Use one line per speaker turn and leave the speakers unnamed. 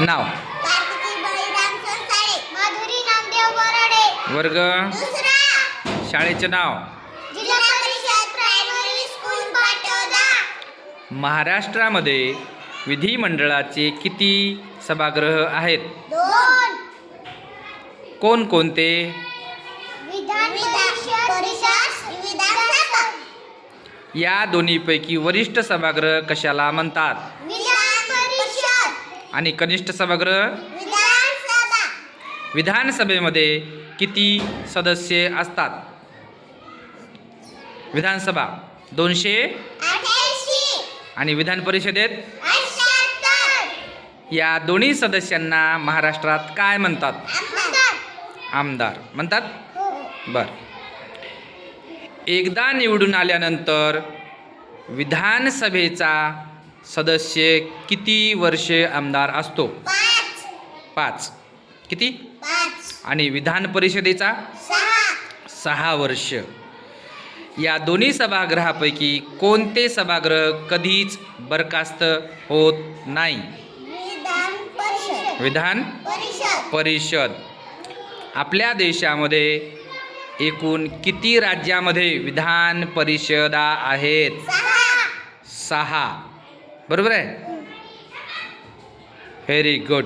नाव. वर्ग. शाळेचे नाव. महाराष्ट्रामध्ये विधिमंडळाचे किती सभागृह आहेत? कोणकोणते? या दोन्हीपैकी वरिष्ठ सभागृह कशाला म्हणतात? आणि कनिष्ठ सभागृह? विधानसभेमध्ये किती सदस्य असतात? विधानसभा 288 आणि विधान परिषदेत 78. या दोन्ही सदस्यांना महाराष्ट्रात काय म्हणतात? आमदार म्हणतात. बर. एकदा निवडून आल्यानंतर विधानसभेचा सदस्य किती वर्षे आमदार असतो? 5. किती? 5. आणि विधान परिषदेचा 6 वर्ष. या दोन्ही सभागृहापैकी कोणते सभागृह कधीच बरखास्त होत नाही? विधान परिषद. आपल्या देशामध्ये एकूण किती राज्यामध्ये विधान परिषदा आहेत? 6. बरोबर आहे. Very good.